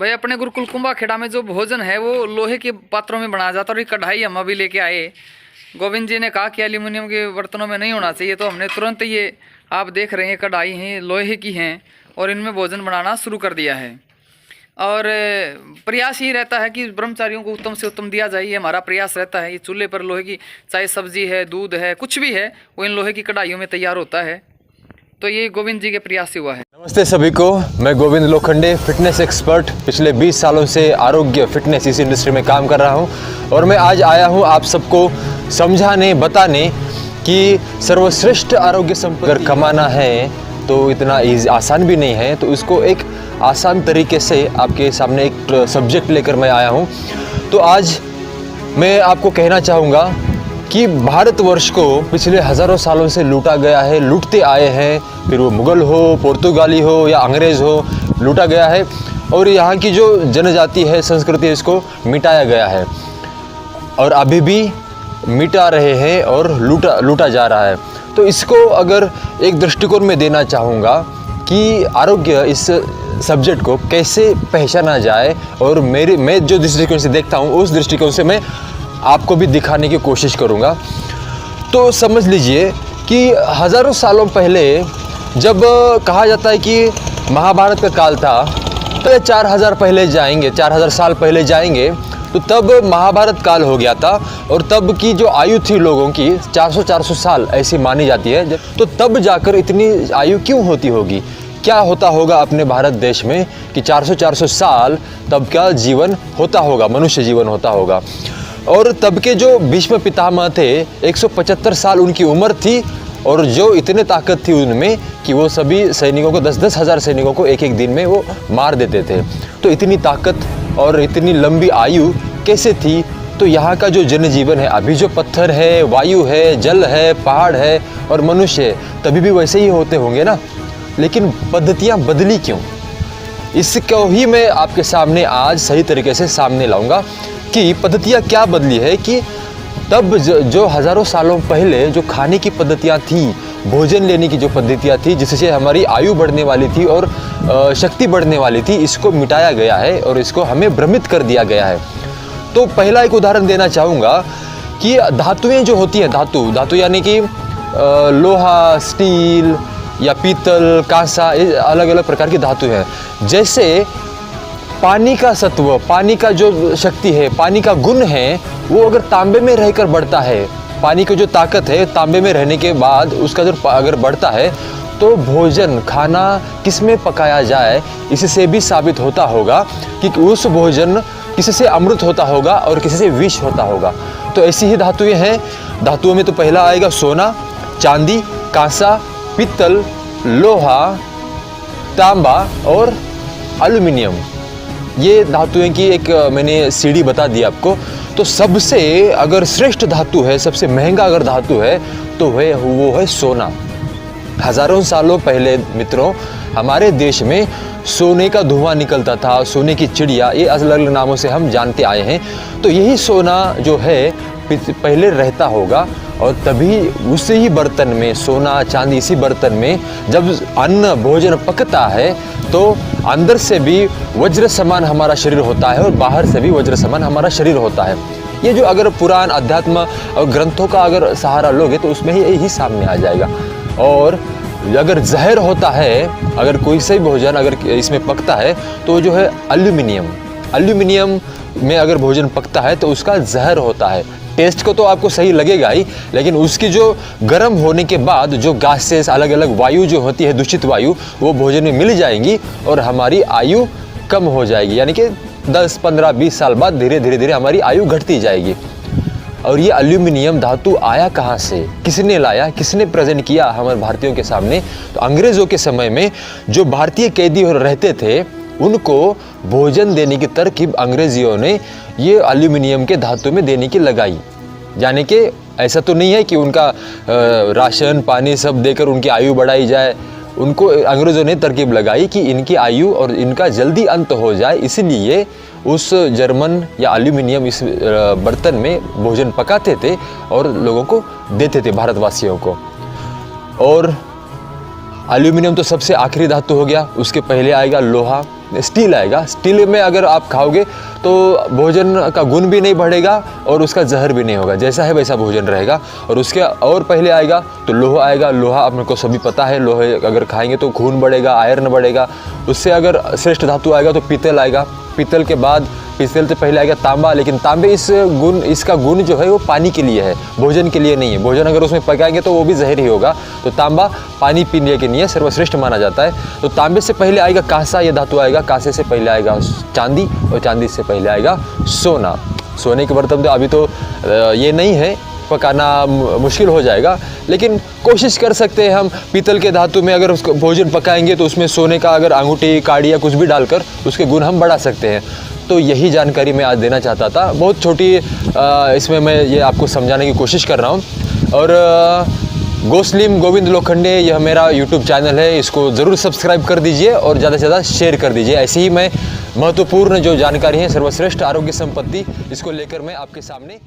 भाई अपने गुरुकुल कुंभाखेड़ा में जो भोजन है वो लोहे के पात्रों में बनाया जाता है। और ये कढ़ाई हम अभी लेके आए। गोविंद जी ने कहा कि एल्यूमिनियम के बर्तनों में नहीं होना चाहिए, तो हमने तुरंत ये आप देख रहे हैं कढ़ाई हैं लोहे की हैं और इनमें भोजन बनाना शुरू कर दिया है। और प्रयास यही रहता है कि ब्रह्मचारियों को उत्तम से उत्तम दिया जाए, ये हमारा प्रयास रहता है। ये चूल्हे पर लोहे की चाहे सब्जी है, दूध है, कुछ भी है वो इन लोहे की कढ़ाइयों में तैयार होता है। तो ये गोविंद जी के प्रयास से हुआ है। नमस्ते सभी को, मैं गोविंद लोखंडे, फिटनेस एक्सपर्ट। पिछले 20 सालों से आरोग्य फिटनेस इस इंडस्ट्री में काम कर रहा हूं और मैं आज आया हूं आप सबको समझाने, बताने कि सर्वश्रेष्ठ आरोग्य संपत्ति अगर कमाना है तो इतना आसान भी नहीं है। तो उसको एक आसान तरीके से आपके सामने एक सब्जेक्ट लेकर मैं आया हूं। तो आज मैं आपको कहना चाहूँगा कि भारतवर्ष को पिछले हज़ारों सालों से लूटा गया है, लूटते आए हैं, फिर वो मुग़ल हो, पुर्तगाली हो या अंग्रेज़ हो, लूटा गया है। और यहाँ की जो जनजाति है, संस्कृति है, इसको मिटाया गया है और अभी भी मिटा रहे हैं और लूटा जा रहा है। तो इसको अगर एक दृष्टिकोण में देना चाहूँगा कि आरोग्य इस सब्जेक्ट को कैसे पहचाना जाए, और मैं जो दृष्टिकोण से देखता हूँ उस दृष्टिकोण से मैं आपको भी दिखाने की कोशिश करूँगा। तो समझ लीजिए कि हज़ारों सालों पहले जब कहा जाता है कि महाभारत का काल था, तो 4000 पहले जाएंगे, 4000 साल पहले जाएंगे, तो तब महाभारत काल हो गया था। और तब की जो आयु थी लोगों की 400 साल ऐसी मानी जाती है। तो तब जाकर इतनी आयु क्यों होती होगी, क्या होता होगा अपने भारत देश में कि 400 साल तब का जीवन होता होगा, मनुष्य जीवन होता होगा। और तब के जो भीष्म पितामह थे 175 साल उनकी उम्र थी, और जो इतने ताकत थी उनमें कि वो सभी सैनिकों को 10-10 हज़ार सैनिकों को एक दिन में वो मार देते थे। तो इतनी ताकत और इतनी लंबी आयु कैसे थी? तो यहाँ का जो जनजीवन है, अभी जो पत्थर है, वायु है, जल है, पहाड़ है और मनुष्य है, तभी भी वैसे ही होते होंगे ना। लेकिन पद्धतियाँ बदली क्यों, इसको ही मैं आपके सामने आज सही तरीके से सामने लाऊंगा कि पद्धतियाँ क्या बदली है। कि तब जो हज़ारों सालों पहले जो खाने की पद्धतियाँ थी, भोजन लेने की जो पद्धतियाँ थी, जिससे हमारी आयु बढ़ने वाली थी और शक्ति बढ़ने वाली थी, इसको मिटाया गया है और इसको हमें भ्रमित कर दिया गया है। तो पहला एक उदाहरण देना चाहूँगा कि धातुएँ जो होती हैं, धातु यानी कि लोहा, स्टील या पीतल, कांसा, ये अलग अलग प्रकार की धातु हैं। जैसे पानी का सत्व, पानी का जो शक्ति है, पानी का गुण है, वो अगर तांबे में रहकर बढ़ता है, पानी की जो ताकत है तांबे में रहने के बाद उसका जो अगर बढ़ता है, तो भोजन खाना किस में पकाया जाए, इससे भी साबित होता होगा कि उस भोजन किसी से अमृत होता होगा और किसी से विष होता होगा। तो ऐसी ही धातुएं हैं। धातुओं में तो पहला आएगा सोना, चांदी, कांसा, पीतल, लोहा, तांबा और एल्यूमिनियम। ये धातुएं की एक मैंने सीढ़ी बता दी आपको। तो सबसे अगर श्रेष्ठ धातु है, सबसे महंगा अगर धातु है, तो वो है सोना। हज़ारों सालों पहले मित्रों हमारे देश में सोने का धुआं निकलता था, सोने की चिड़िया, ये अलग अलग नामों से हम जानते आए हैं। तो यही सोना जो है पहले रहता होगा, और तभी उसी ही बर्तन में सोना चांदी, इसी बर्तन में जब अन्न भोजन पकता है तो अंदर से भी वज्र समान हमारा शरीर होता है और बाहर से भी वज्र समान हमारा शरीर होता है। ये जो अगर पुराण अध्यात्म और ग्रंथों का अगर सहारा लोगे तो उसमें ही यही सामने आ जाएगा। और अगर जहर होता है, अगर कोई सही भोजन अगर इसमें पकता है, तो जो है एल्यूमिनियम में अगर भोजन पकता है तो उसका जहर होता है। टेस्ट को तो आपको सही लगेगा ही, लेकिन उसकी जो गर्म होने के बाद जो गैसेस, अलग अलग वायु जो होती है, दूषित वायु, वो भोजन में मिल जाएंगी और हमारी आयु कम हो जाएगी। यानी कि 10, 15, 20 साल बाद धीरे धीरे हमारी आयु घटती जाएगी। और ये एल्यूमिनियम धातु आया कहाँ से, किसने लाया, किसने प्रेजेंट किया हमारे भारतीयों के सामने? तो अंग्रेज़ों के समय में जो भारतीय कैदी रहते थे, उनको भोजन देने की तरकीब अंग्रेजियों ने ये एल्यूमिनियम के धातु में देने की लगाई। यानी कि ऐसा तो नहीं है कि उनका राशन पानी सब देकर उनकी आयु बढ़ाई जाए। उनको अंग्रेज़ों ने तरकीब लगाई कि इनकी आयु और इनका जल्दी अंत हो जाए, इसलिए उस जर्मन या एल्यूमिनियम इस बर्तन में भोजन पकाते थे और लोगों को देते थे, भारतवासियों को। और एल्यूमिनियम तो सबसे आखिरी धातु हो गया। उसके पहले आएगा लोहा, स्टील आएगा। स्टील में अगर आप खाओगे तो भोजन का गुण भी नहीं बढ़ेगा और उसका जहर भी नहीं होगा, जैसा है वैसा भोजन रहेगा। और उसके और पहले आएगा तो लोहा आएगा। लोहा आप मेरे को सभी पता है, लोहे अगर खाएंगे तो खून बढ़ेगा, आयरन बढ़ेगा। उससे अगर श्रेष्ठ धातु आएगा तो पीतल आएगा। पीतल के बाद, पीतल से पहले आएगा तांबा, लेकिन तांबे इसका गुण जो है वो पानी के लिए है, भोजन के लिए नहीं है। भोजन अगर उसमें पकाएंगे तो वो भी जहर ही होगा। तो तांबा पानी पीने के लिए सर्वश्रेष्ठ माना जाता है। तो तांबे से पहले आएगा कांसा, ये धातु आएगा। कांसे से पहले आएगा चांदी और चांदी से पहले आएगा सोना। सोने के बर्तन तो अभी तो ये नहीं है, पकाना मुश्किल हो जाएगा, लेकिन कोशिश कर सकते हैं हम। पीतल के धातु में अगर उसको भोजन पकाएंगे तो उसमें सोने का अगर अंगूठी, काड़ी या कुछ भी डालकर उसके गुण हम बढ़ा सकते हैं। तो यही जानकारी मैं आज देना चाहता था। बहुत छोटी इसमें मैं ये आपको समझाने की कोशिश कर रहा हूँ। और गोस्लिम गोविंद लोखंडे यह मेरा यूट्यूब चैनल है, इसको ज़रूर सब्सक्राइब कर दीजिए और ज़्यादा से ज़्यादा शेयर कर दीजिए। ऐसे ही मैं महत्वपूर्ण जो जानकारी है, सर्वश्रेष्ठ आरोग्य संपत्ति, इसको लेकर मैं आपके सामने